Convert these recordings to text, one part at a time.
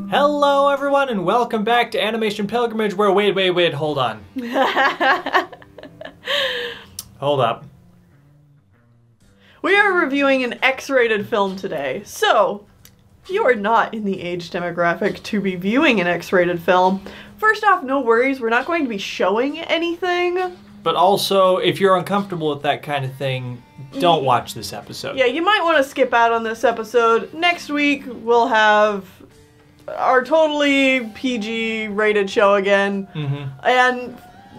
Hello everyone and welcome back to Animation Pilgrimage where wait, hold on. Hold up. We are reviewing an X-rated film today, so if you are not in the age demographic to be viewing an X-rated film, first off, no worries, we're not going to be showing anything. But also, if you're uncomfortable with that kind of thing, don't watch this episode. Yeah, you might want to skip out on this episode. Next week, we'll have our totally PG rated show again. And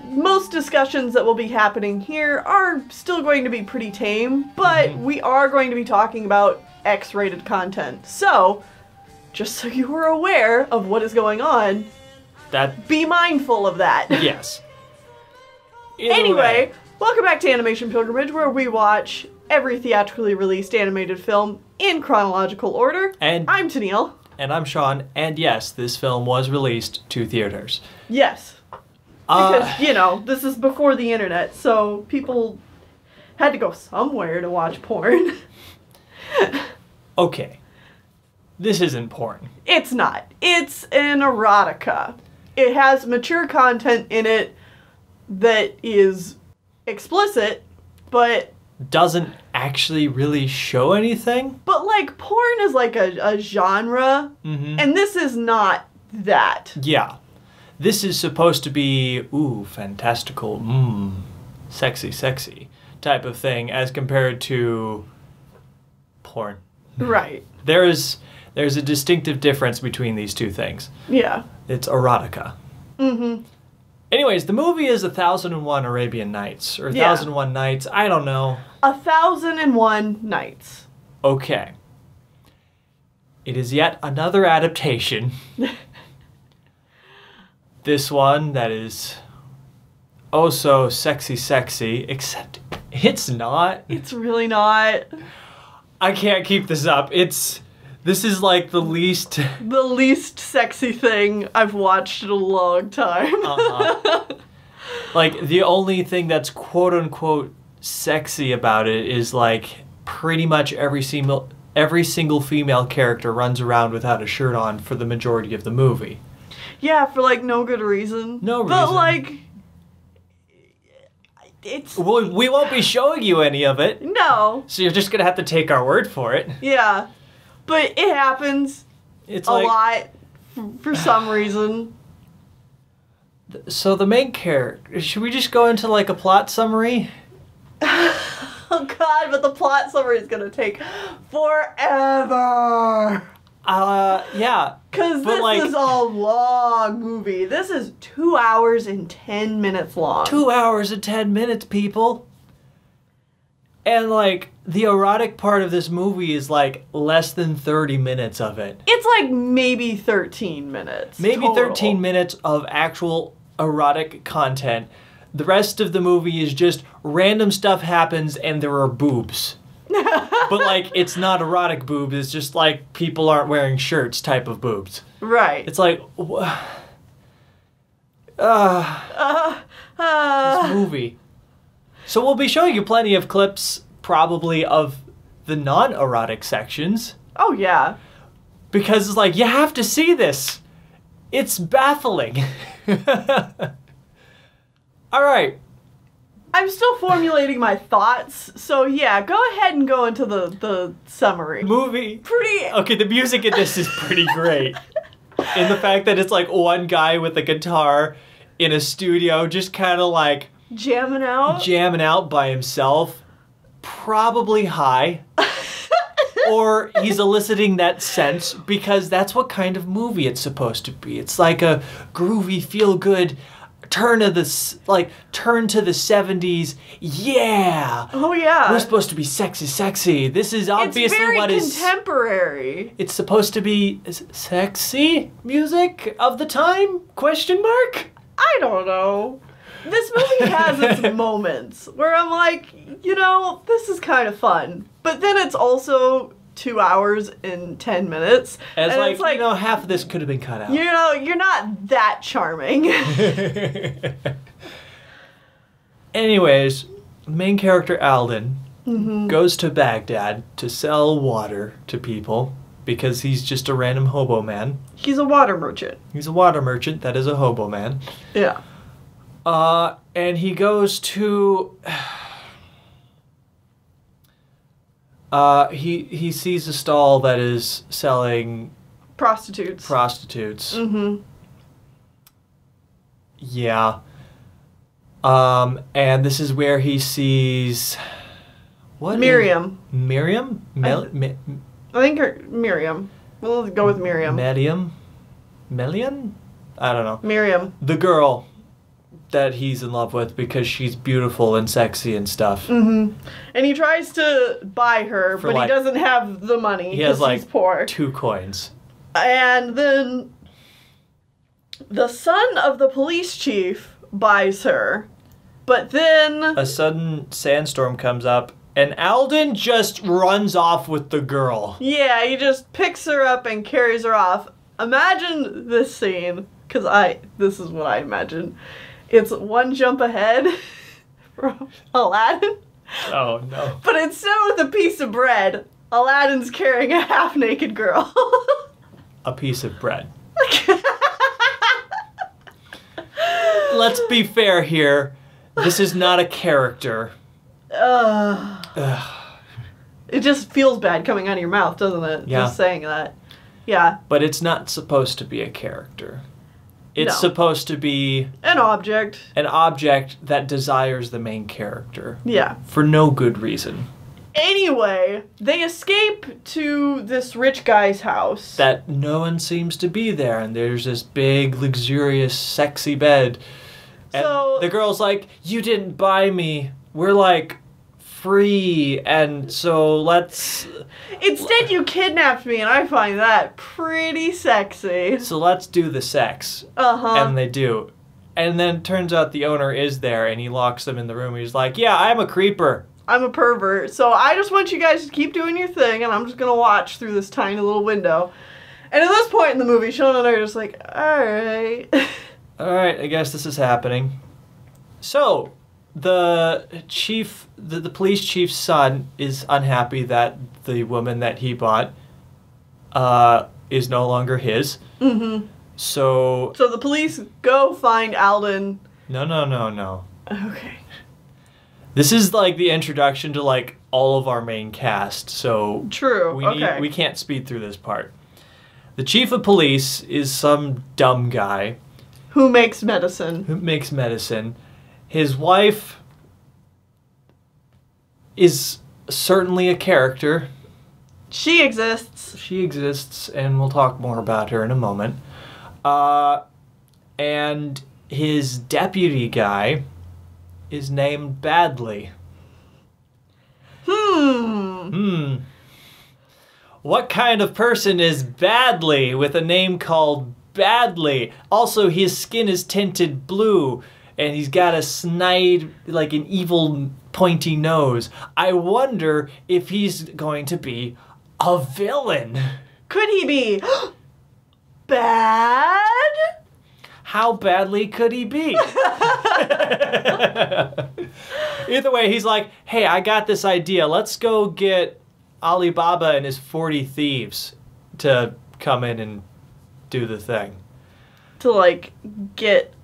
most discussions that will be happening here are still going to be pretty tame, but we are going to be talking about X-rated content. So, just so you are aware of what is going on, be mindful of that. Yes. Anyway, welcome back to Animation Pilgrimage, where we watch every theatrically released animated film in chronological order. And I'm Tennille. And I'm Sean, and yes, this film was released to theaters. Yes. Because, you know, this is before the internet, so people had to go somewhere to watch porn. Okay. This isn't porn. It's not. It's an erotica. It has mature content in it that is explicit, but doesn't actually really show anything. But, like, porn is like a genre, and this is not that. Yeah. This is supposed to be, ooh, fantastical, sexy type of thing as compared to porn. Right. There's a distinctive difference between these two things. Yeah. It's erotica. Anyways, the movie is 1001 Arabian Nights, or 1001 Nights, I don't know. 1001 Nights. Okay. It is yet another adaptation. This one that is oh so sexy, except it's not. It's really not. I can't keep this up. This is like the least sexy thing I've watched in a long time. Like, the only thing that's quote-unquote sexy about it is, like, pretty much every single female character runs around without a shirt on for the majority of the movie. Yeah, for, like, no good reason. No reason. But, like, it's... Well, we won't be showing you any of it. No. So you're just gonna have to take our word for it. Yeah. But it happens a lot for some reason. So the main character, should we just go into like a plot summary? Oh god, but the plot summary is gonna take forever. Yeah. Because this is a long movie. This is 2 hours and 10 minutes long. 2 hours and 10 minutes, people. And, like, the erotic part of this movie is, like, less than 30 minutes of it. It's, like, maybe 13 minutes. Maybe total. 13 minutes of actual erotic content. The rest of the movie is just random stuff happens and there are boobs. But, like, it's not erotic boobs. It's just, like, people aren't wearing shirts type of boobs. Right. It's like, this movie. So we'll be showing you plenty of clips, probably, of the non-erotic sections. Oh, yeah. Because it's like, you have to see this. It's baffling. All right. I'm still formulating my thoughts, so yeah, go ahead and go into the summary. Movie. Okay, the music in this is pretty great. In the fact that it's like one guy with a guitar in a studio just kind of like... Jamming out by himself, probably high, or he's eliciting that sense because that's what kind of movie it's supposed to be. It's like a groovy, feel-good turn to the 70s. Yeah. Oh yeah. We're supposed to be sexy. This is obviously what is contemporary. It's supposed to be sexy music of the time? Question mark? I don't know. This movie has its moments where I'm like, you know, this is kind of fun. But then it's also 2 hours and 10 minutes. And it's like, you know, half of this could have been cut out. You know, you're not that charming. Anyways, main character Alden goes to Baghdad to sell water to people because he's just a random hobo man. He's a water merchant. He's a water merchant that is a hobo man. Yeah. And he goes to... he sees a stall that is selling... Prostitutes. Mm-hmm. Yeah. And this is where he sees... What? Miriam. Miriam? I think Miriam. We'll go with Miriam. Melian? I don't know. Miriam. The girl that he's in love with because she's beautiful and sexy and stuff. Mm-hmm. And he tries to buy her, but he doesn't have the money because he's poor. 2 coins. And then the son of the police chief buys her, but then... A sudden sandstorm comes up, and Alden just runs off with the girl. Yeah, he just picks her up and carries her off. Imagine this scene, because this is what I imagine. It's one jump ahead from Aladdin. Oh, no. But instead with a piece of bread, Aladdin's carrying a half-naked girl. A piece of bread. Let's be fair here. This is not a character. It just feels bad coming out of your mouth, doesn't it? Yeah. Just saying that. Yeah. But it's not supposed to be a character. It's supposed to be... An object. An object that desires the main character. Yeah. For no good reason. Anyway, they escape to this rich guy's house. That no one seems to be there, and there's this big, luxurious, sexy bed. And So... the girl's like, you didn't buy me. We're like... free, and so let's... Instead you kidnapped me, and I find that pretty sexy. So let's do the sex. Uh-huh. And they do. And then it turns out the owner is there, and he locks them in the room. He's like, yeah, I'm a creeper. I'm a pervert, so I just want you guys to keep doing your thing, and I'm just gonna watch through this tiny little window. And at this point in the movie, Sean and I are just like, alright. Alright, I guess this is happening. So... The chief, the police chief's son is unhappy that the woman that he bought is no longer his. Mm-hmm. So the police go find Alden. No. Okay. This is like the introduction to like all of our main cast, so True. we can't speed through this part. The chief of police is some dumb guy who makes medicine. His wife is certainly a character. She exists, and we'll talk more about her in a moment. And his deputy guy is named Badley. What kind of person is Badley with a name called Badley? Also, his skin is tinted blue. And he's got a snide, like an evil, pointy nose. I wonder if he's going to be a villain. Could he be bad? How badly could he be? Either way, he's like, hey, I got this idea. Let's go get Alibaba and his 40 thieves to come in and do the thing. To, like, get...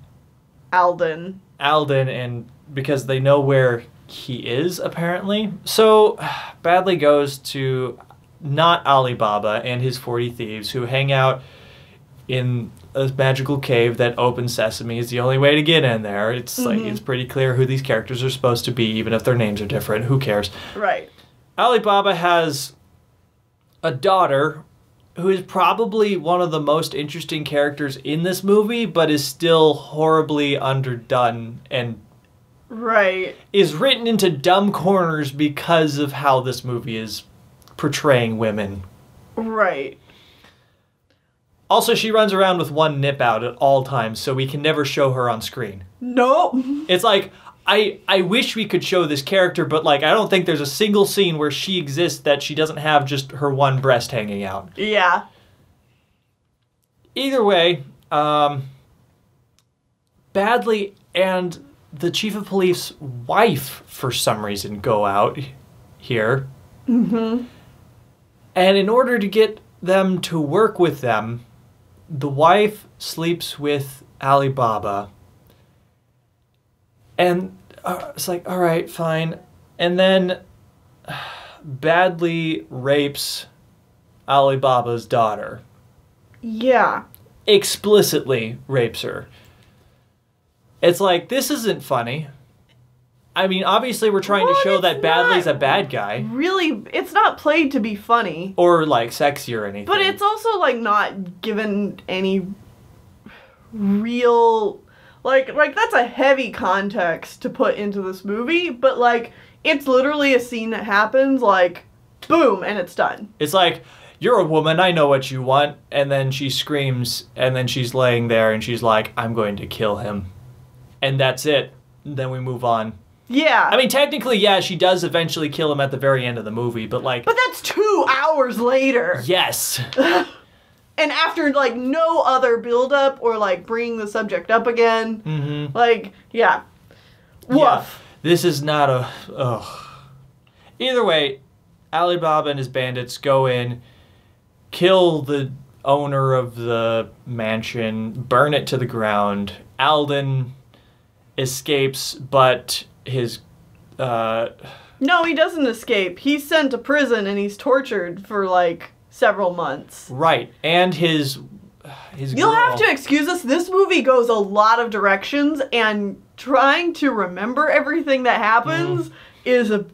Alden, and because they know where he is, apparently. So, Badley goes to not Alibaba and his 40 thieves, who hang out in a magical cave that open sesame is the only way to get in there. It's like, it's pretty clear who these characters are supposed to be, even if their names are different. Who cares? Right. Alibaba has a daughter who is probably one of the most interesting characters in this movie, but is still horribly underdone and is written into dumb corners because of how this movie is portraying women. Right. Also, she runs around with one nip out at all times, so we can never show her on screen. Nope. It's like, I wish we could show this character, but like I don't think there's a single scene where she exists that she doesn't have just her one breast hanging out. Yeah. Either way, Badley and the chief of police's wife, for some reason, go out here. Mm-hmm. And in order to get them to work with them, the wife sleeps with Alibaba. And it's like, all right, fine. And then badly rapes Alibaba's daughter. Yeah. Explicitly rapes her. It's like, this isn't funny. I mean, obviously we're trying to show that Badley's a bad guy. Really, it's not played to be funny. Or, like, sexy or anything. But it's also, like, not given any real... Like, that's a heavy context to put into this movie, but, like, it's literally a scene that happens, like, boom, and it's done. It's like, you're a woman, I know what you want, and then she screams, and then she's laying there, and she's like, I'm going to kill him. And that's it. And then we move on. Yeah. I mean, technically, yeah, she does eventually kill him at the very end of the movie, but, like... But that's 2 hours later! Yes! And after, like, no other build-up or, like, bringing the subject up again. Mm-hmm. Like, yeah. Woof. Yeah, this is not a... Ugh. Either way, Alibaba and his bandits go in, kill the owner of the mansion, burn it to the ground. Alden escapes, but his... No, he doesn't escape. He's sent to prison and he's tortured for, like... several months. Right, and his You'll have to excuse us. This movie goes a lot of directions, and trying to remember everything that happens is a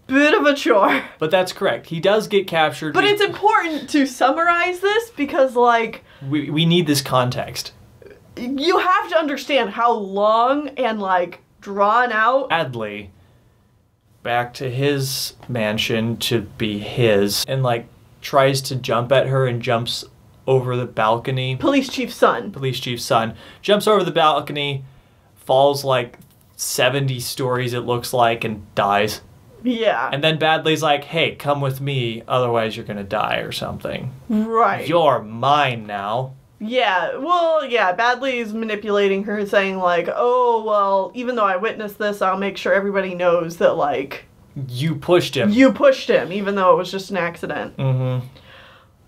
bit of a chore. But that's correct. He does get captured. But it's important to summarize this because, like... We need this context. You have to understand how long and, like, drawn out... Badly back to his mansion to be his, and, like, tries to jump at her and jumps over the balcony. Police chief's son. Police chief's son. Jumps over the balcony, falls like 70 stories it looks like, and dies. Yeah. And then Badley's like, hey, come with me, otherwise you're gonna die or something. Right. You're mine now. Yeah, well, yeah, Badley's manipulating her, saying like, oh, well, even though I witnessed this, I'll make sure everybody knows that, like... You pushed him. You pushed him, even though it was just an accident. Mm-hmm.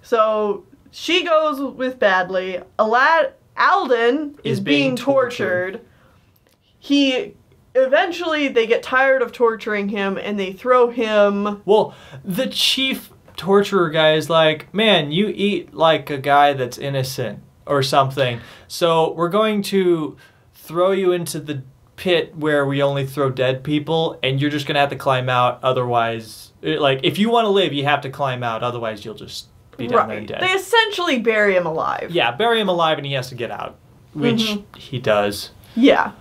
So, she goes with Badley. Alden is being tortured. Eventually, they get tired of torturing him, and they throw him... Well, the chief torturer guy is like, man, you eat like a guy that's innocent or something. So we're going to throw you into the pit where we only throw dead people, and you're just going to have to climb out. Otherwise, like, if you want to live, you have to climb out. Otherwise, you'll just be down there and dead. They essentially bury him alive. Yeah, bury him alive, and he has to get out, which he does. Yeah.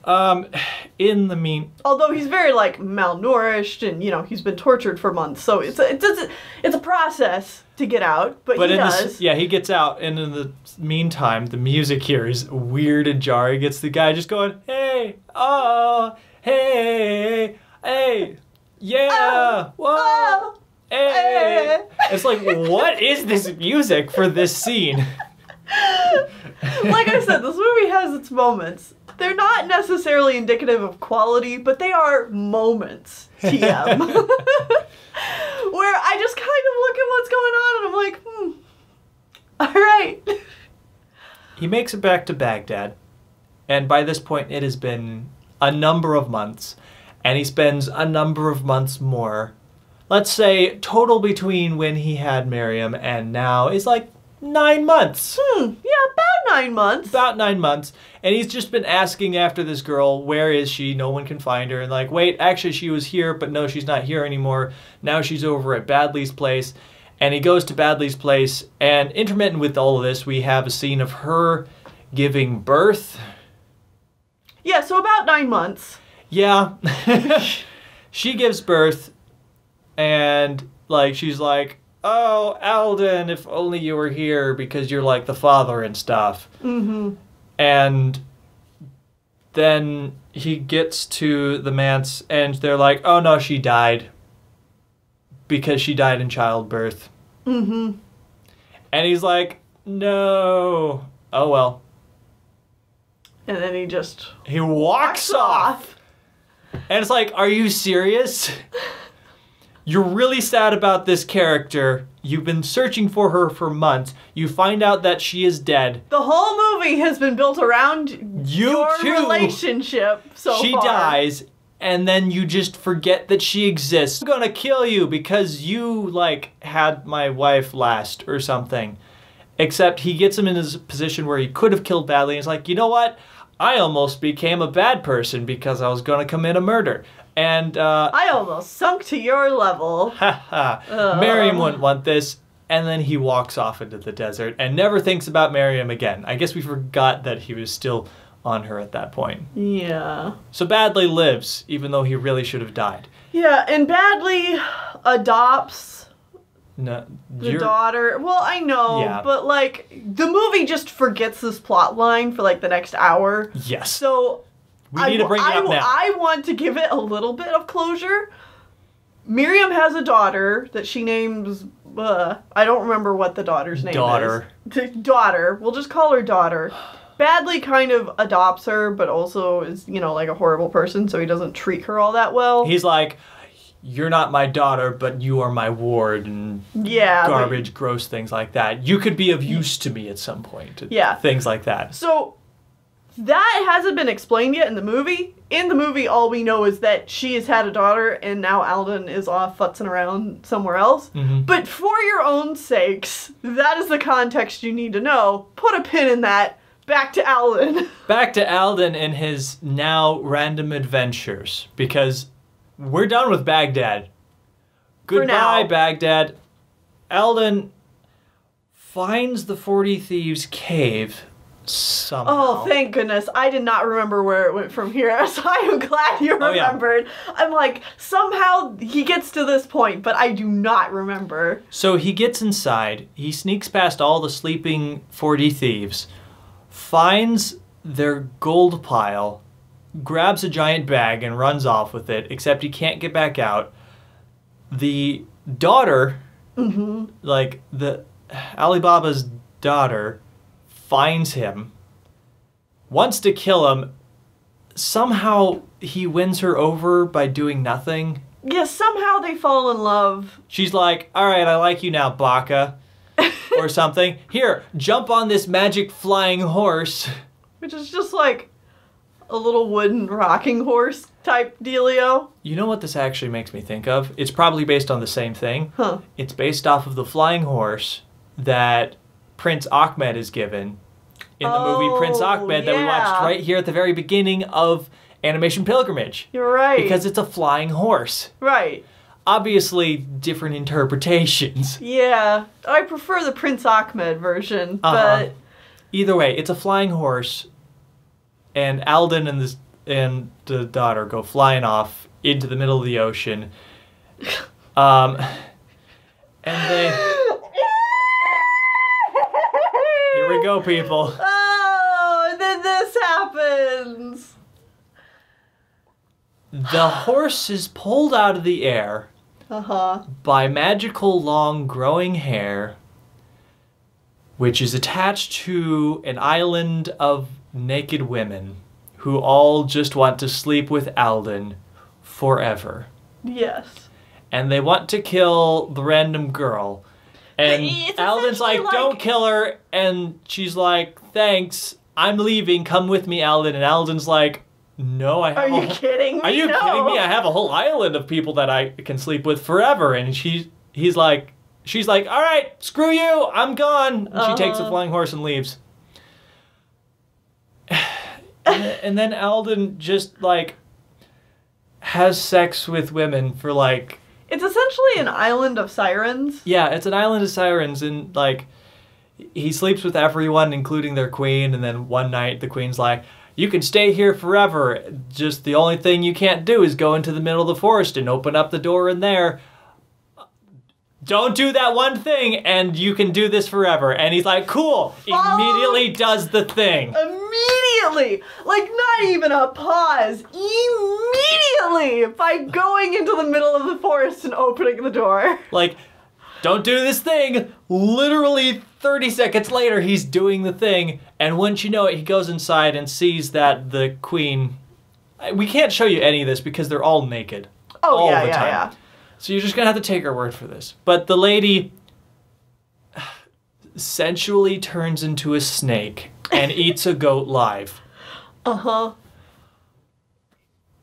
In the although he's very, like, malnourished and, you know, he's been tortured for months, so it's a process to get out, but he does. He gets out, and in the meantime, the music here is weird and jarring. It's the guy just going, hey, oh, hey, hey, yeah, whoa, oh, hey. It's like, what is this music for this scene? Like I said, this movie has its moments. They're not necessarily indicative of quality, but they are moments, TM. Where I just kind of look at what's going on and I'm like, alright. He makes it back to Baghdad, and by this point it has been a number of months, and he spends a number of months more. Let's say total between when he had Miriam and now is like 9 months. Yeah, about 9 months. About 9 months. And he's just been asking after this girl, where is she? No one can find her. And like, wait, actually she was here, but no, she's not here anymore. Now she's over at Badley's place. And he goes to Badley's place, and intermittent with all of this, we have a scene of her giving birth. Yeah, so about 9 months. Yeah. She gives birth, and like she's like, oh, Alden, if only you were here because you're like the father and stuff. Mm-hmm. And then he gets to the manse, and they're like, oh no, she died. Because she died in childbirth. Mm-hmm. And he's like, no. Oh well. And then he just He walks off. And it's like, are you serious? You're really sad about this character. You've been searching for her for months. You find out that she is dead. The whole movie has been built around your too. relationship so She far. dies, and then you just forget that she exists. I'm gonna kill you because you, like, had my wife last or something. Except he gets him in his position where he could have killed badly, and he's like, you know what? I almost became a bad person because I was gonna commit a murder. And, I almost sunk to your level. haha, Miriam wouldn't want this. And then he walks off into the desert and never thinks about Miriam again. I guess we forgot that he was still on her at that point. Yeah. So Badley lives, even though he really should have died. Yeah, and Badley adopts No, the daughter. Well, I know, Yeah. but like the movie just forgets this plot line for like the next hour. Yes. So We need to bring it up now. I want to give it a little bit of closure. Miriam has a daughter that she names. I don't remember what the daughter's name is. Daughter. We'll just call her Daughter. Badly kind of adopts her, but also is, you know, like a horrible person, so he doesn't treat her all that well. He's like, you're not my daughter, but you are my ward, and yeah, garbage, gross things like that. You could be of use to me at some point. Yeah. Things like that. So that hasn't been explained yet in the movie. In the movie, all we know is that she has had a daughter, and now Alden is off futzing around somewhere else. Mm-hmm. But for your own sakes, that is the context you need to know. Put a pin in that. Back to Alden. Back to Alden and his now random adventures, because we're done with Baghdad. Goodbye, now. Baghdad. Alden finds the 40 Thieves cave somehow. Oh, thank goodness. I did not remember where it went from here, so I am glad you remembered. Yeah. I'm like, somehow he gets to this point, but I do not remember. So he gets inside, he sneaks past all the sleeping 40 Thieves, finds their gold pile, grabs a giant bag and runs off with it, except he can't get back out. The daughter, like the Alibaba's daughter, finds him, wants to kill him. Somehow he wins her over by doing nothing. Yeah, somehow they fall in love. She's like, all right, I like you now, Baka. Or something. Here, jump on this magic flying horse. Which is just like a little wooden rocking horse type dealio. You know what this actually makes me think of? It's probably based on the same thing. Huh. It's based off of the flying horse that Prince Ahmed is given in the movie Prince Ahmed that we watched right here at the very beginning of Animation Pilgrimage. You're right. Because it's a flying horse. Right. Obviously, different interpretations. Yeah. I prefer the Prince Ahmed version, but... Either way, it's a flying horse, and Alden and the daughter go flying off into the middle of the ocean. And they... Here we go, people. Oh, and then this happens. The horse is pulled out of the air by magical long growing hair, which is attached to an island of naked women who all just want to sleep with Alden forever. Yes. And they want to kill the random girl. And It's Alden's like, don't kill her. And she's like, thanks, I'm leaving, come with me, Alden. And Alden's like, no, I have Are you kidding me? Are you kidding me? I have a whole island of people that I can sleep with forever. And she's like, all right, screw you, I'm gone. And she takes the flying horse and leaves. And then Alden just, like, has sex with women for, like... It's essentially an island of sirens. Yeah, it's an island of sirens, and, like, he sleeps with everyone, including their queen, and then one night the queen's like, you can stay here forever, just the only thing you can't do is go into the middle of the forest and open up the door in there. Don't do that one thing, and you can do this forever. And he's like, cool. Immediately does the thing. Immediately! Like, not even a pause. Immediately! By going into the middle of the forest and opening the door. Like, don't do this thing. Literally 30 seconds later, he's doing the thing, and once you know it, he goes inside and sees that the queen... We can't show you any of this because they're all naked. Oh, all yeah, the yeah, time. yeah. So you're just gonna have to take her word for this. But the lady sensually turns into a snake and eats a goat live. Uh-huh.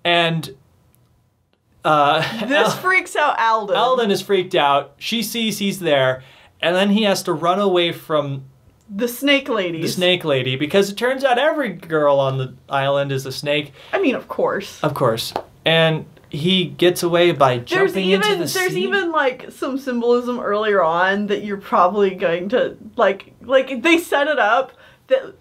And... this freaks out Alden. Alden is freaked out. She sees he's there, and then he has to run away from the snake ladies. the snake lady, because it turns out every girl on the island is a snake. I mean, of course. Of course. And he gets away by jumping into the sea. There's even, like, some symbolism earlier on that you're probably going to, like, they set it up that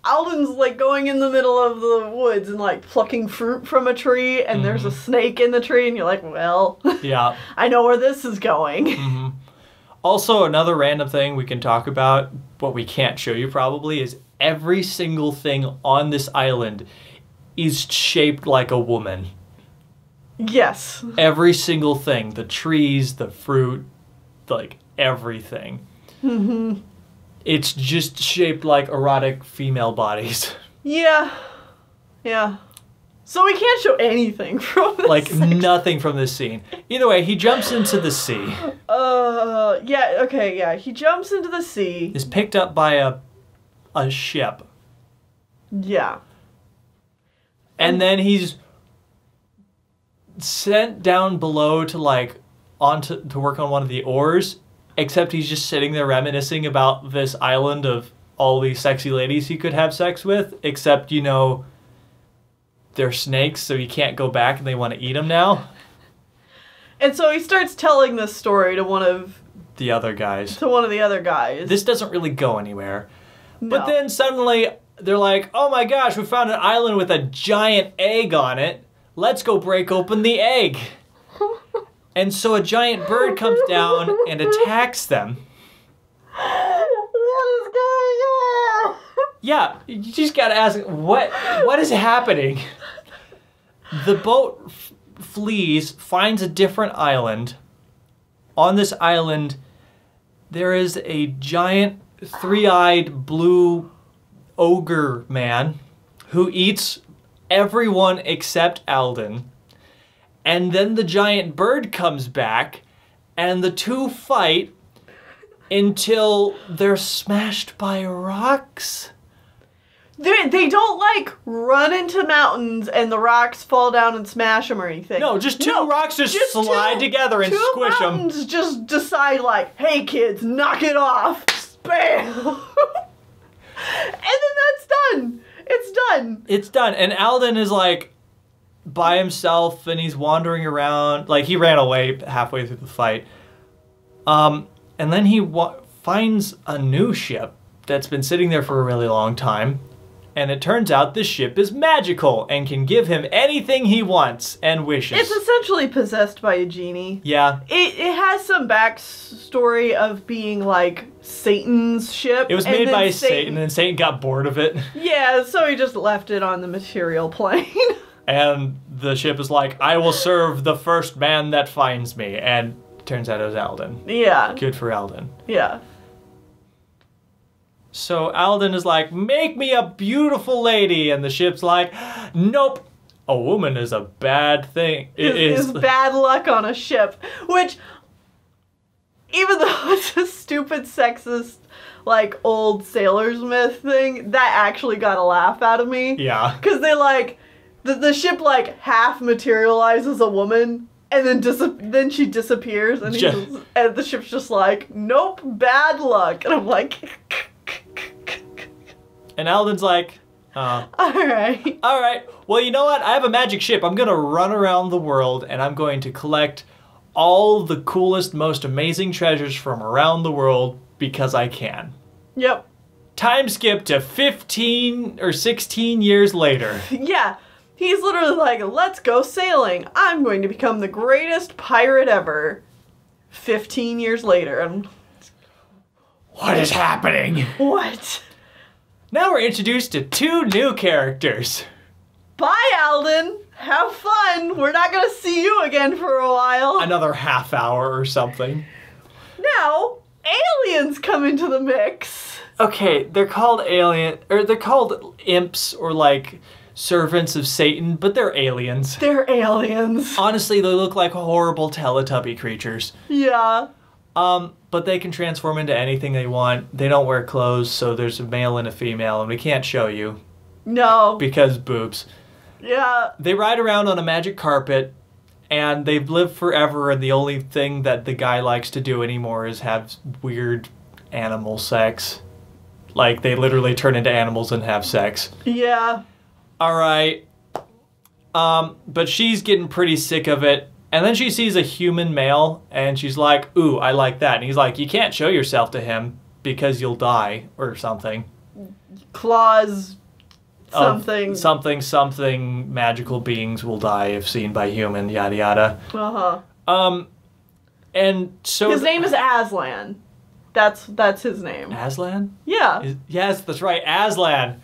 Alden's, like, going in the middle of the woods and, like, plucking fruit from a tree, and there's a snake in the tree, and you're like, well, yeah. I know where this is going. Mm-hmm. Also, another random thing we can talk about, what we can't show you probably, is every single thing on this island is shaped like a woman. Yes. Every single thing. The trees, the fruit, like, everything. Mm-hmm. It's just shaped like erotic female bodies. Yeah. Yeah. So we can't show anything from this Like, section. nothing from this scene. Either way, he jumps into the sea. Yeah, okay, yeah. He jumps into the sea. Is picked up by a ship. Yeah. And then he's sent down below to, like, to work on one of the oars. Except he's just sitting there reminiscing about this island of all these sexy ladies he could have sex with. Except, you know, they're snakes, so he can't go back and they want to eat him now. And so he starts telling this story to one of The other guys. the other guys. This doesn't really go anywhere. No. But then suddenly they're like, oh my gosh, we found an island with a giant egg on it. Let's go break open the egg. And so a giant bird comes down and attacks them. What is going on? Yeah, you just gotta ask, what is happening? The boat flees, finds a different island. On this island, there is a giant, three-eyed, blue ogre man who eats everyone except Alden. And then the giant bird comes back, and the two fight until they're smashed by rocks. They don't, like, run into mountains and the rocks fall down and smash them or anything. No, just two rocks just slide together and squish them. Two mountains just decide, like, hey, kids, knock it off. Bam! And then that's done. It's done. It's done. And Alden is, like, by himself, and he's wandering around. Like, he ran away halfway through the fight. And then he finds a new ship that's been sitting there for a really long time. And it turns out this ship is magical and can give him anything he wants and wishes. It's essentially possessed by a genie. Yeah. It has some backstory of being, like, Satan's ship. It was and made then by Satan, and Satan got bored of it. Yeah, so he just left it on the material plane. And the ship is like, I will serve the first man that finds me. And turns out it was Alden. Yeah. Good for Alden. Yeah. So Alden is like, make me a beautiful lady. And the ship's like, nope. A woman is a bad thing. It is bad luck on a ship. Which, even though it's a stupid sexist, like, old sailor's myth thing, that actually got a laugh out of me. Yeah. Because they, like, the ship, like, half materializes a woman, and then she disappears, and, and the ship's just like, nope, bad luck. And I'm like... And Alden's like, Alright. Alright, well, you know what? I have a magic ship. I'm gonna run around the world, and I'm going to collect all the coolest, most amazing treasures from around the world because I can. Yep. Time skip to 15 or 16 years later. Yeah. He's literally like, let's go sailing. I'm going to become the greatest pirate ever. 15 years later. And What is happening? what? Now we're introduced to two new characters. Bye, Alden. Have fun. We're not going to see you again for a while. Another half hour or something. Now, aliens come into the mix. Okay, they're called they're called imps or like servants of Satan, but they're aliens. They're aliens. Honestly, they look like horrible Teletubby creatures. Yeah. But they can transform into anything they want. They don't wear clothes, so there's a male and a female, and we can't show you. No. Because boobs. Yeah. They ride around on a magic carpet, and they've lived forever, and the only thing that the guy likes to do anymore is have weird animal sex. Like, they literally turn into animals and have sex. Yeah. Alright. But she's getting pretty sick of it. And then she sees a human male, and she's like, ooh, I like that. And he's like, you can't show yourself to him because you'll die, or something. Claws, something. Something, magical beings will die if seen by human, yada yada. Uh-huh. And so... His name is Aslan. That's his name. Aslan? Yeah. Yes, that's right, Aslan.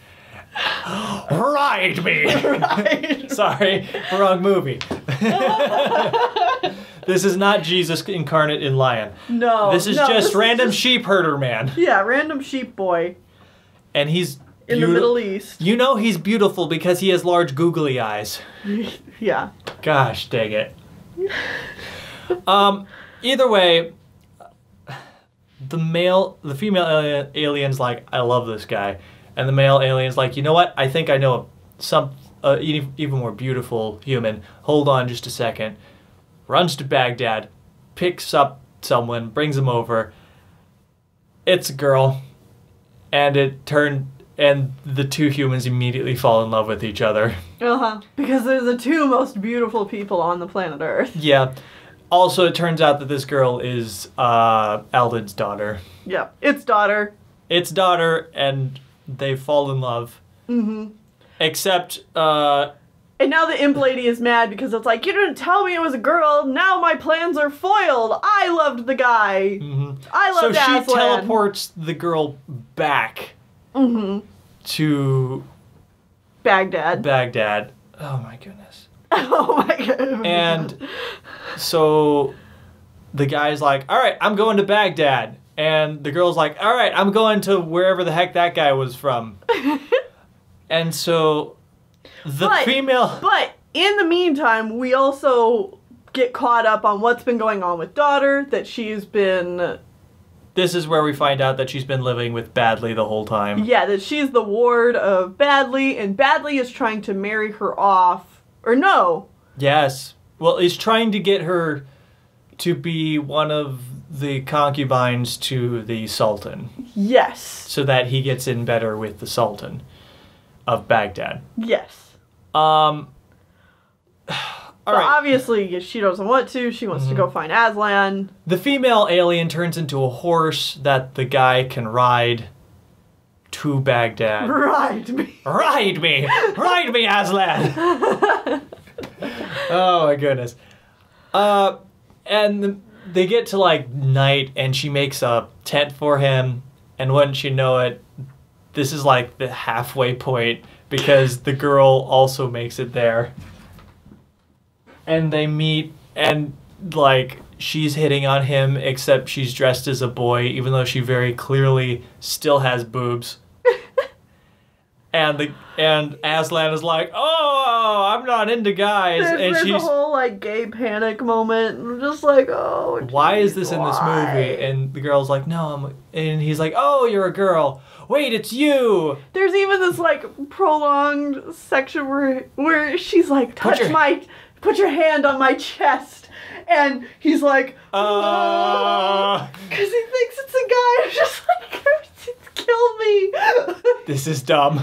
Ride me! Right. Sorry, wrong movie. This is not Jesus incarnate in lion. No. This is just random sheep herder man. Yeah, random sheep boy. And he's in the Middle East. You know he's beautiful because he has large googly eyes. Yeah. Gosh dang it. Either way, the female alien's like, I love this guy. And the male alien's like, you know what? I think I know some even more beautiful human. Hold on just a second. Runs to Baghdad, picks up someone, brings him over. It's a girl. And the two humans immediately fall in love with each other. Uh-huh. Because they're the two most beautiful people on the planet Earth. Yeah. Also, it turns out that this girl is Alden's daughter. Yeah. It's daughter. And they fall in love. Mm-hmm. Except, and now the imp lady is mad because it's like, you didn't tell me it was a girl, now my plans are foiled. I loved the guy. Mm-hmm. I loved Aslan. So she teleports the girl back to... Baghdad. Oh my goodness. Oh my goodness. And so the guy's like, alright, I'm going to Baghdad. And the girl's like, all right, I'm going to wherever the heck that guy was from. And so female... But in the meantime, we also get caught up on what's been going on with daughter, that she's been... This is where we find out that she's been living with Badley the whole time. Yeah, that she's the ward of Badley, and Badley is trying to marry her off. Or no. Yes. Well, he's trying to get her to be one of the concubines to the Sultan. Yes. So that he gets in better with the Sultan of Baghdad. Yes. All right. Obviously, she doesn't want to. She wants to go find Aslan. The female alien turns into a horse that the guy can ride to Baghdad. Ride me. Ride me! Ride me, Aslan! Oh my goodness. And they get to like night and she makes a tent for him, and wouldn't you know it, this is like the halfway point because the girl also makes it there. And they meet and like she's hitting on him except she's dressed as a boy even though she very clearly still has boobs. And Aslan is like, oh, I'm not into guys. There's a whole like gay panic moment. I'm just like, oh, geez, why is this in this movie? And the girl's like, no, and he's like, oh, you're a girl. Wait, it's you. There's even this like prolonged section where she's like, put your hand on my chest. And he's like, because he thinks it's a guy. I'm just like, kill me. This is dumb.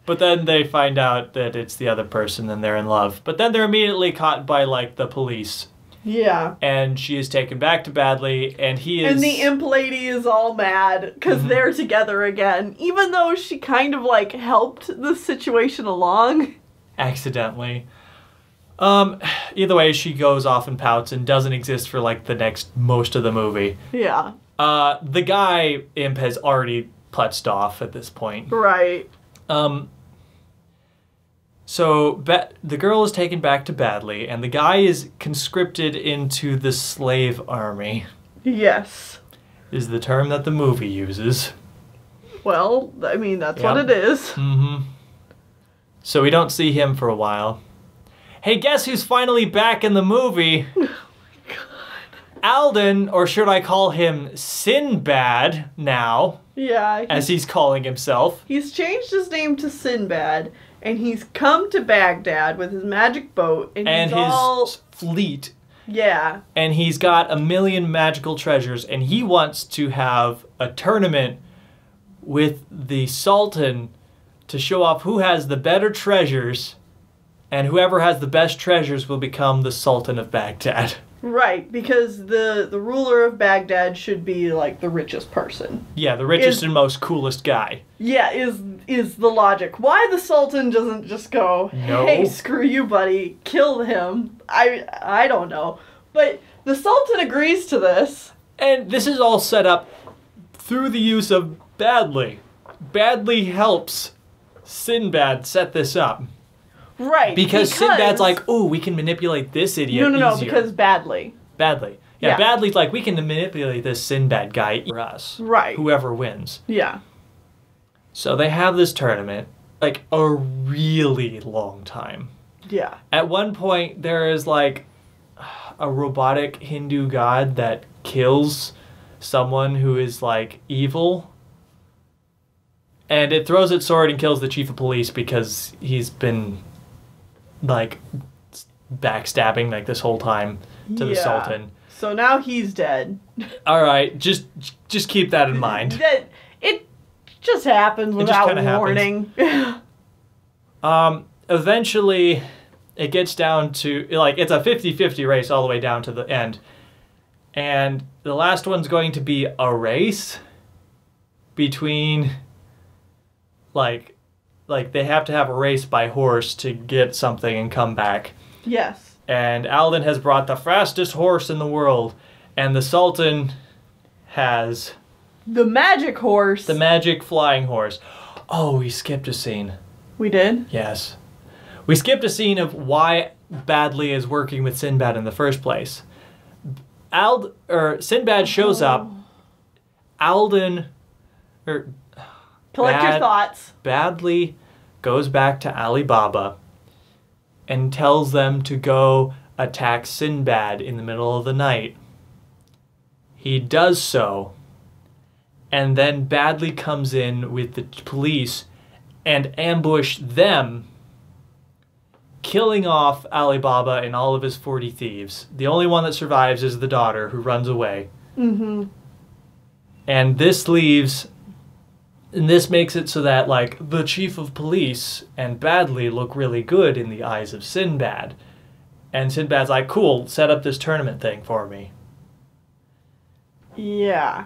But then they find out that it's the other person and they're in love. But then they're immediately caught by like the police. Yeah. And she is taken back to Badley and he is... And the imp lady is all mad because they're together again. Even though she kind of like helped the situation along. Accidentally. Either way, she goes off and pouts and doesn't exist for like the next most of the movie. Yeah. The guy imp has already putzed off at this point. Right. So the girl is taken back to Badley, and the guy is conscripted into the slave army. Yes. is the term that the movie uses. Well, I mean, that's what it is. Mm-hmm. So we don't see him for a while. Hey, guess who's finally back in the movie? Alden, or should I call him Sinbad now, Yeah. as he's calling himself. He's changed his name to Sinbad, and he's come to Baghdad with his magic boat, and And he's his all... fleet. Yeah. And he's got 1,000,000 magical treasures, and he wants to have a tournament with the Sultan to show off who has the better treasures, and whoever has the best treasures will become the Sultan of Baghdad. Right, because the ruler of Baghdad should be, like, the richest person. Yeah, the richest and most coolest guy. Yeah, is the logic. Why the Sultan doesn't just go, No. hey, screw you, buddy, kill him? I don't know. But the Sultan agrees to this. And this is all set up through the use of Badly. Badly helps Sinbad set this up. Right. Because Sinbad's like, oh, we can manipulate this idiot No, easier. because Badly. Badly. Yeah, Yeah. Badly's like, we can manipulate this Sinbad guy for us. Right. Whoever wins. Yeah. So they have this tournament, like, a really long time. Yeah. At one point, there is, like, a robotic Hindu god that kills someone who is, like, evil. And it throws its sword and kills the chief of police because he's been, like, backstabbing, like, this whole time to the Sultan. So now he's dead. All right, just keep that in mind. That it just happens without kinda warning. Eventually, it gets down to, like, it's a 50-50 race all the way down to the end. And the last one's going to be a race between, like they have to have a race by horse to get something and come back. Yes. And Alden has brought the fastest horse in the world, and the Sultan has The magic horse. the magic flying horse. Oh, we skipped a scene. We did? Yes. We skipped a scene of why Badly is working with Sinbad in the first place. Sinbad shows up. Collect your thoughts. Badly goes back to Alibaba and tells them to go attack Sinbad in the middle of the night. He does so, and then Badly comes in with the police and ambush them, killing off Alibaba and all of his 40 thieves. The only one that survives is the daughter, who runs away. Mm-hmm. And this leaves... And this makes it so that, like, the chief of police and Badly look really good in the eyes of Sinbad. And Sinbad's like, cool, set up this tournament thing for me. Yeah.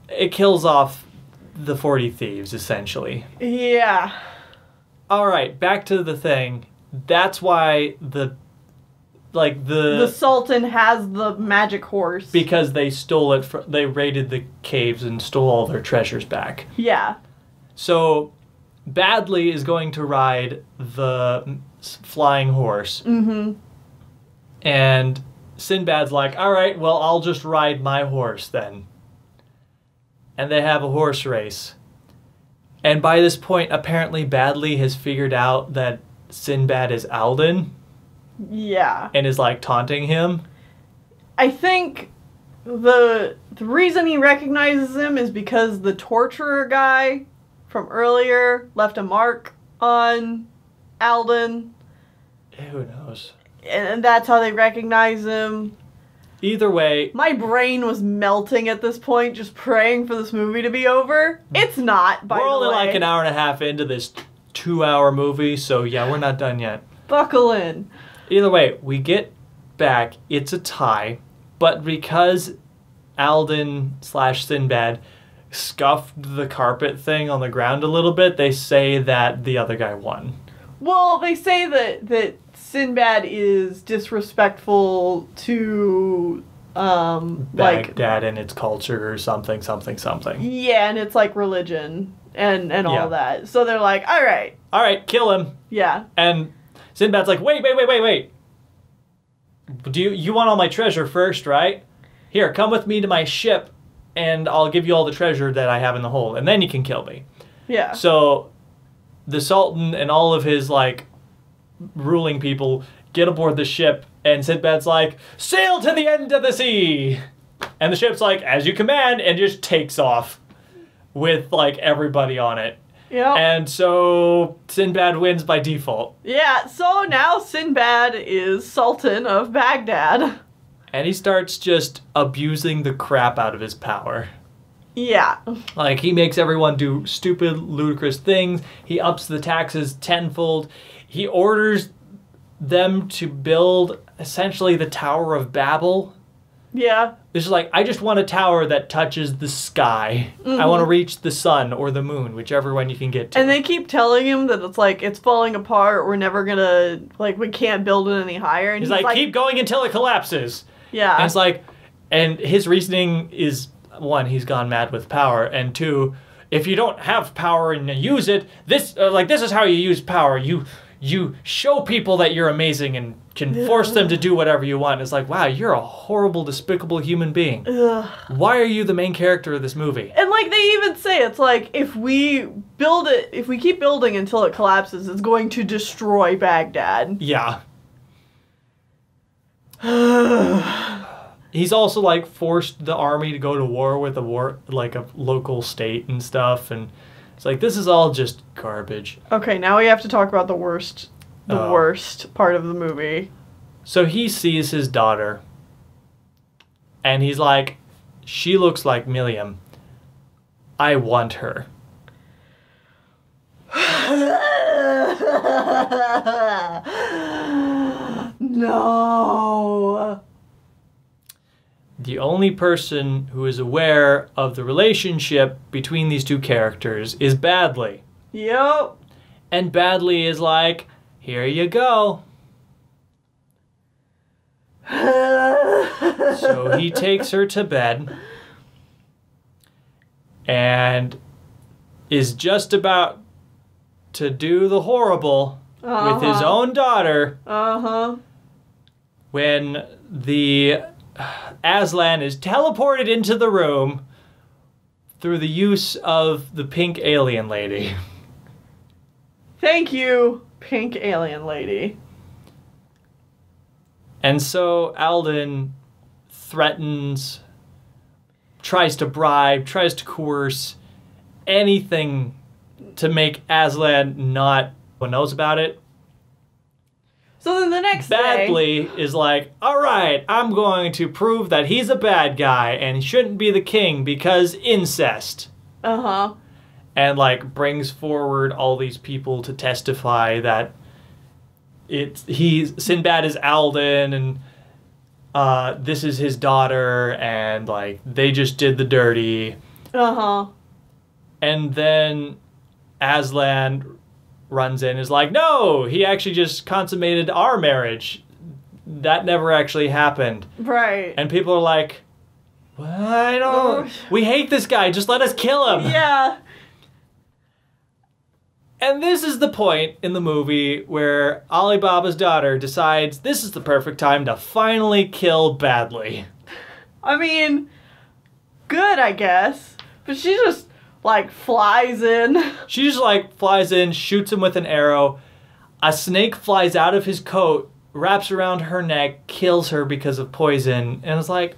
It kills off the 40 thieves, essentially. Yeah. Alright, back to the thing. That's why the Sultan has the magic horse. because they stole it, they raided the caves and stole all their treasures back. Yeah. So, Badly is going to ride the flying horse. Mm-hmm. And Sinbad's like, all right, well, I'll just ride my horse then. And they have a horse race. And by this point, apparently Badly has figured out that Sinbad is Alden Yeah. and is, like, taunting him. I think the reason he recognizes him is because the torturer guy from earlier left a mark on Alden, Who knows? and that's how they recognize him. Either way, My brain was melting at this point, just praying for this movie to be over. It's not, by we're the only way. like an hour and a half into this 2-hour movie, so yeah, we're not done yet. Buckle in. Either way, we get back, it's a tie, but because Alden/Sinbad scuffed the carpet thing on the ground a little bit, they say that the other guy won. Well, they say that Sinbad is disrespectful to, like... Baghdad and its culture or something. Yeah, and it's like religion and Yeah. all that. So they're like, all right, Alright, kill him. yeah. And Sinbad's like, wait. Do you want all my treasure first, right? Here, come with me to my ship and I'll give you all the treasure that I have in the hold, and then you can kill me. Yeah. So the Sultan and all of his, like, ruling people get aboard the ship, and Sinbad's like, sail to the end of the sea! And the ship's like, as you command, and just takes off with, like, everybody on it. Yep. And so Sinbad wins by default. Yeah, so now Sinbad is Sultan of Baghdad. And he starts just abusing the crap out of his power. Yeah. Like, he makes everyone do stupid, ludicrous things. He ups the taxes tenfold. He orders them to build, essentially, the Tower of Babel. Yeah. It's like, I just want a tower that touches the sky. I want to reach the sun or the moon, whichever one you can get to. And they keep telling him that it's like, it's falling apart, we're never gonna, like, we can't build it any higher. And he's like, keep going until it collapses. Yeah. And it's like, and his reasoning is, one, he's gone mad with power, and two, if you don't have power and you use it, this is how you use power. You show people that you're amazing and can force them to do whatever you want. It's like, wow, you're a horrible, despicable human being. Ugh. Why are you the main character of this movie? And, like, they even say, it's like, if we keep building until it collapses, it's going to destroy Baghdad. Yeah. He's also, like, forced the army to go to war with a local state and stuff, and it's like, this is all just garbage. Okay, now we have to talk about the worst part of the movie. So he sees his daughter, and he's like, she looks like Miriam. I want her. No. The only person who is aware of the relationship between these two characters is Badley. Yep. And Badley is like, here you go. So he takes her to bed and is just about to do the horrible with his own daughter when the Aslan is teleported into the room through the use of the pink alien lady. Thank you, pink alien lady. And so Alden threatens, tries to bribe, tries to coerce anything to make Aslan not one knows about it. So then the next Badley is like, all right, I'm going to prove that he's a bad guy and he shouldn't be the king because incest. And, like, brings forward all these people to testify that Sinbad is Alden and this is his daughter and, like, they just did the dirty. And then Aslan runs in and is like, no, he actually just consummated our marriage. That never actually happened. Right. And people are like, I don't... We hate this guy. Just let us kill him. Yeah. And this is the point in the movie where Ali Baba's daughter decides this is the perfect time to finally kill Badley. I mean, good, I guess. But she just, like, flies in. She just, like, flies in, shoots him with an arrow. A snake flies out of his coat, wraps around her neck, kills her because of poison. And it's like,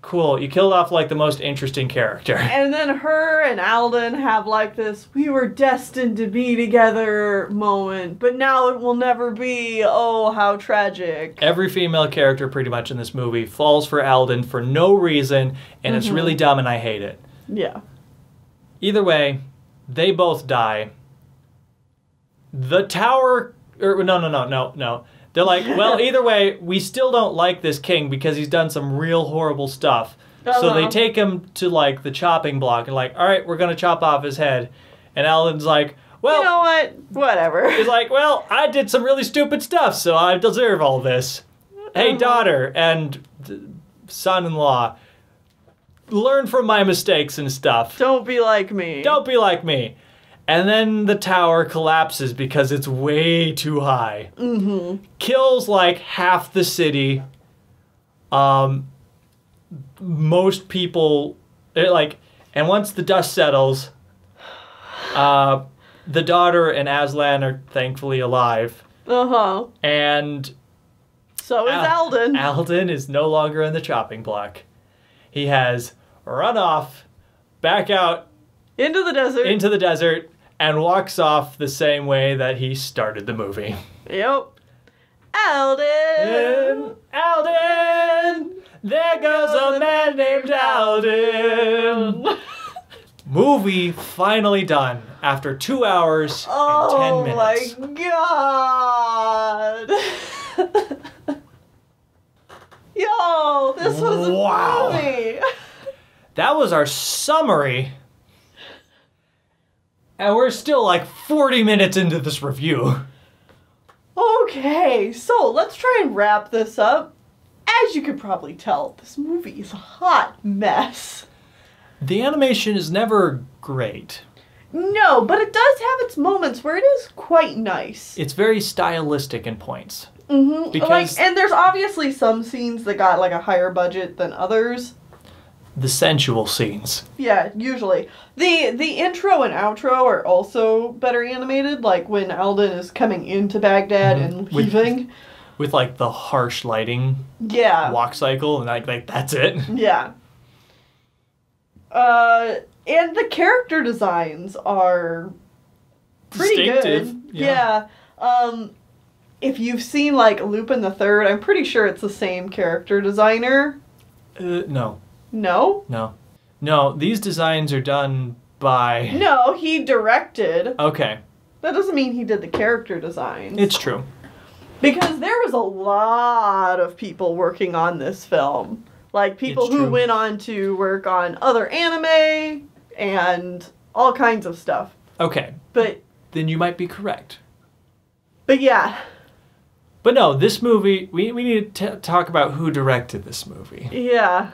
cool, you killed off, like, the most interesting character. And then her and Alden have, like, this, we were destined to be together moment, but now it will never be. Oh, how tragic. Every female character, pretty much, in this movie falls for Alden for no reason, and it's really dumb, and I hate it. Yeah. Either way, they both die. The tower... No. They're like, well, either way, we still don't like this king because he's done some real horrible stuff. So they take him to, like, the chopping block and, like, all right, we're going to chop off his head. And Alden's like, well... You know what? Whatever. He's like, well, I did some really stupid stuff, so I deserve all this. Hey, daughter and son-in-law, learn from my mistakes and stuff. Don't be like me. Don't be like me. And then the tower collapses because it's way too high. Kills, like, half the city. most people, and once the dust settles, the daughter and Aslan are thankfully alive. Uh-huh. And so is Alden. Alden is no longer in the chopping block. He has run off, back out into the desert, and walks off the same way that he started the movie. Yep. Alden! Alden! There goes a man named Alden! Movie finally done after 2 hours and 10 minutes. Oh my god! Yo, this was a movie! That was our summary. And we're still like 40 minutes into this review. Okay, so let's try and wrap this up. As you could probably tell, this movie is a hot mess. The animation is never great. No, but it does have its moments where it is quite nice. It's very stylistic in points. Mm-hmm. Because and there's obviously some scenes that got like a higher budget than others. The sensual scenes. Yeah, usually. The intro and outro are also better animated, like when Alden is coming into Baghdad and leaving. With like the harsh lighting. Yeah. Walk cycle and like that's it. Yeah. And the character designs are pretty distinctive. good. Yeah. If you've seen like Lupin the Third, I'm pretty sure it's the same character designer. No. No? No, these designs are done by... No, he directed. Okay. That doesn't mean he did the character designs. It's true. Because there was a lot of people working on this film. Like, people who went on to work on other anime and all kinds of stuff. Okay. But... Then you might be correct. But yeah. But no, this movie... We need to talk about who directed this movie. Yeah.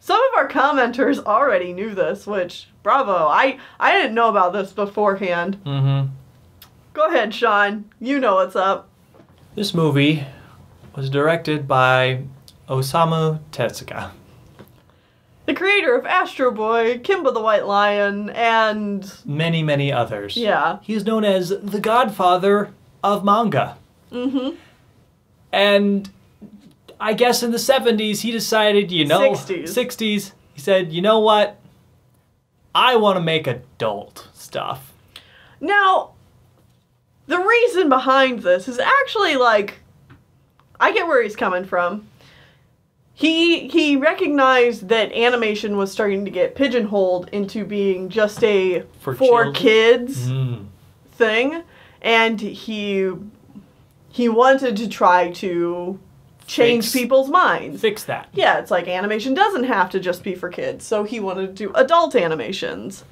Some of our commenters already knew this, which, bravo. I didn't know about this beforehand. Mm-hmm. Go ahead, Sean. You know what's up. This movie was directed by Osamu Tezuka. The creator of Astro Boy, Kimba the White Lion, and... many, many others. Yeah. He is known as the godfather of manga. Mm-hmm. And... I guess in the 70s, he decided, 60s, he said, you know what? I want to make adult stuff. Now, the reason behind this is actually, like, I get where he's coming from. He recognized that animation was starting to get pigeonholed into being just a for kids thing, and he wanted to try to change people's minds. Fix that. Yeah, it's like animation doesn't have to just be for kids, so he wanted to do adult animations.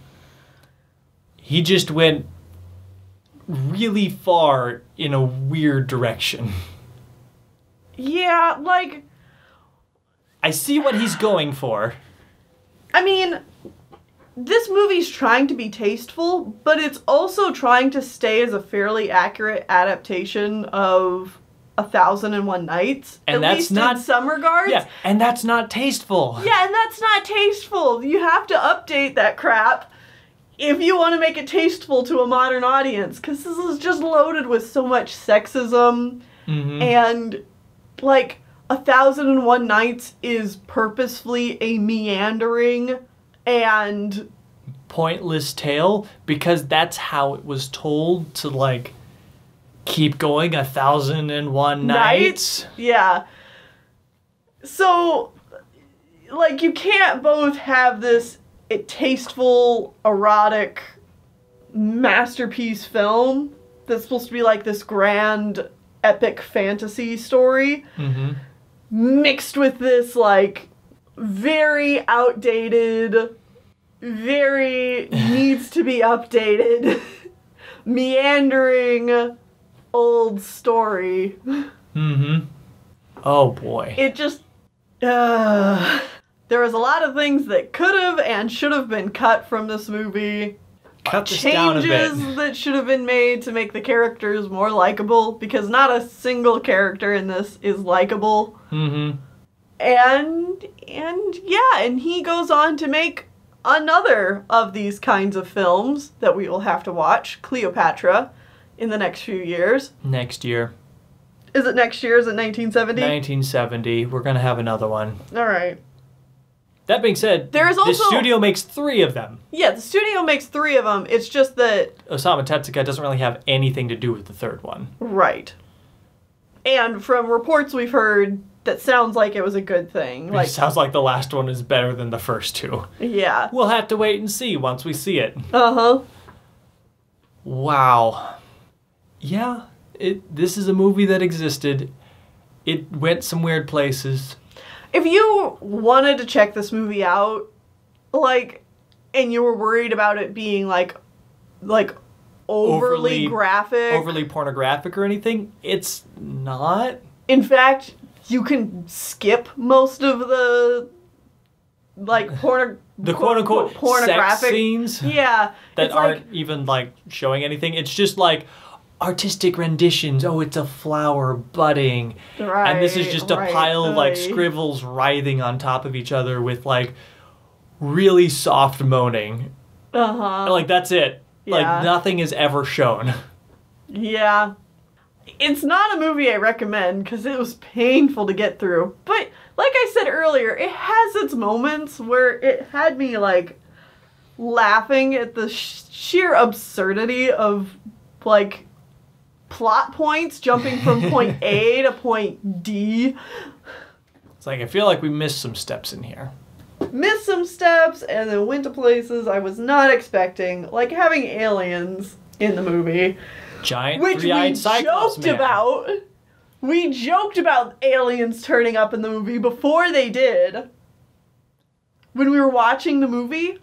He just went really far in a weird direction. Yeah, like... I see what he's going for. I mean, this movie's trying to be tasteful, but it's also trying to stay as a fairly accurate adaptation of 1001 Nights, and at that's least not, in some regards. Yeah, and that's not tasteful. Yeah, and that's not tasteful. You have to update that crap if you want to make it tasteful to a modern audience, because this is just loaded with so much sexism, and, like, 1001 Nights is purposefully a meandering and... pointless tale, because that's how it was told to, like... keep going 1001 nights. Yeah. So, like, you can't both have this tasteful, erotic masterpiece film that's supposed to be like this grand, epic fantasy story mixed with this, like, very outdated, very needs to be updated, meandering... old story. Oh boy. It just... there was a lot of things that could have and should have been cut from this movie. Cut this down a bit. Changes that should have been made to make the characters more likable, because not a single character in this is likable. And yeah, and he goes on to make another of these kinds of films that we will have to watch, Cleopatra, in the next few years. Next year. Is it next year? Is it 1970? 1970. We're going to have another one. All right. That being said, There's also, the studio makes 3 of them. Yeah, the studio makes 3 of them. It's just that... Osamu Tezuka doesn't really have anything to do with the 3rd one. Right. And from reports we've heard, that sounds like it was a good thing. It sounds like the last one is better than the first 2. Yeah. We'll have to wait and see once we see it. Uh-huh. Wow. Yeah, this is a movie that existed. It went some weird places. If you wanted to check this movie out, like, and you were worried about it being, like overly graphic. Overly pornographic or anything, it's not. In fact, you can skip most of the, like, the quote-unquote pornographic sex scenes. Yeah. That aren't even, like, showing anything. It's just, like, artistic renditions. Oh, it's a flower budding. Right, and this is just a pile of, like, scribbles writhing on top of each other with, like, really soft moaning. Uh-huh. Like, that's it. Yeah. Like, nothing is ever shown. Yeah. It's not a movie I recommend because it was painful to get through. But, like I said earlier, it has its moments where it had me, like, laughing at the sheer absurdity of, like, plot points jumping from point A to point D. It's like, I feel like we missed some steps in here. Missed some steps and then went to places I was not expecting, like having aliens in the movie. Giant which three-eyed Cyclops man. about. We joked about aliens turning up in the movie before they did. When we were watching the movie.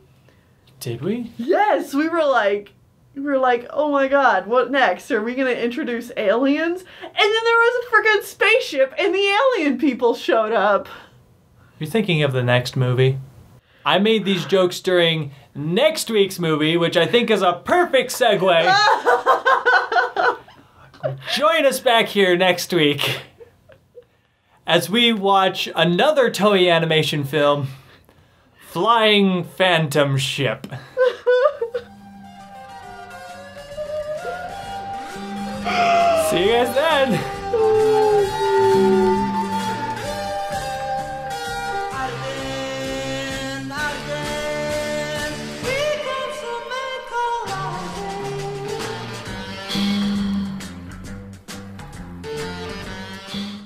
Did we? Yes, we were like, oh my god, what next? Are we gonna introduce aliens? And then there was a freaking spaceship and the alien people showed up. You're thinking of the next movie. I made these jokes during next week's movie, which I think is a perfect segue. Join us back here next week as we watch another Toei animation film, Flying Phantom Ship. See you guys then.